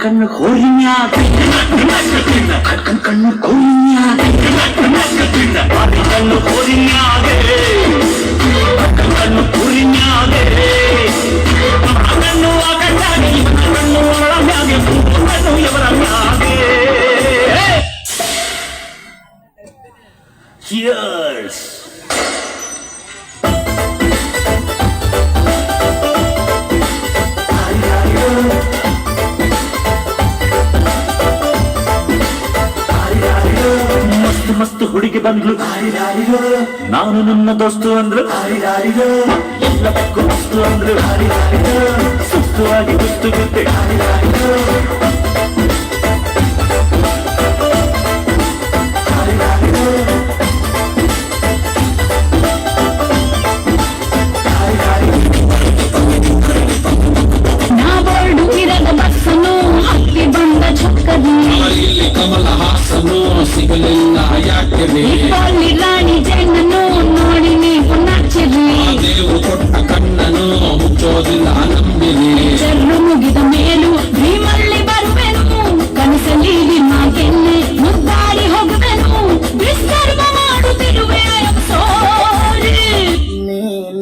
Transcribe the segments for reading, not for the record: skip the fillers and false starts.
ಕಣ್ಣು ಕೋರಿನ್ಯಾ ಕಣ್ಣು ಕೋರಿನ್ಯಾ ಕಣ್ಣು ಕೋರಿನ್ಯಾಗೆ ಕಣ್ಣು ಕೋರಿನ್ಯಾಗೆ ಕಣ್ಣು ಆಗಟ್ಟಾಗಿ ಕಣ್ಣು ಅವಳ ಮ್ಯಾಗೆ ಕಣ್ಣು ಇವರ ಮ್ಯಾಗೆ Cheers! ಮಸ್ತ್ ಹುಡುಗಿ ಬಂದ್ಲು ನಾನು ನನ್ನ ದೋಸ್ತು ಅಂದ್ರು ಎಲ್ಲ ಬೆಕ್ಕು ಮಸ್ತು ಅಂದ್ರು ಸುಸ್ತುವಾಗಿ ಗುಸ್ತು ಬಿದ್ದೆ ಇಲ್ಲಿ ಕಮಲ ಹಾಸನು ಸಿಗಲಿಲ್ಲ ಯಾಕೆ ರಾಣಿ ಜೈನನು ನೋಡಿ ನೀವು ನಾಚಿರಿ ದೇವರು ಕೊಟ್ಟ ಕಣ್ಣನು ಮುಚ್ಚೋದಿಲ್ಲ ನಂಬಿರಿ ಜರ್ರು ಮುಗಿದ ಮೇಲೂ ಭೀಮಲ್ಲಿ ಬರುವೆನು ಕನಸಲ್ಲಿ ನಿಮ್ಮಾಗೆಲ್ಲಿ ಮುದ್ದಾಡಿ ಹೋಗುವೆನು ವಿಸ್ತರ್ಮ ಮಾಡುತ್ತಿರುವೆ ಸೋರಿ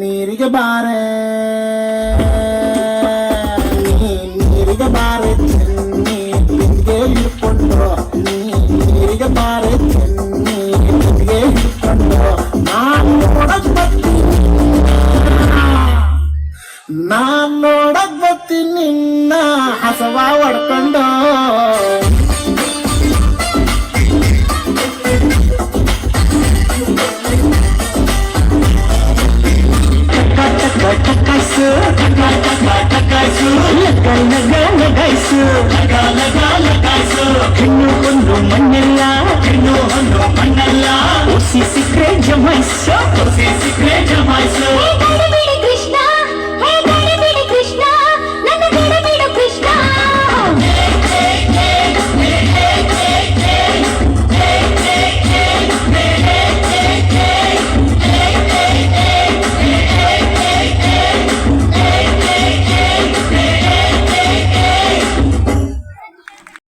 ನೀರಿಗೆ ಬಾರೆ ನೀರಿಗೆ ಬಾರೆ ನೀರಿಗೆ ಬಾರೆ ಚೆನ್ನಿಗೆ ಹಿಡ್ಕೊಂಡು ನಾನ್ ನೋಡಕ್ si si crede mais, si si crede mais.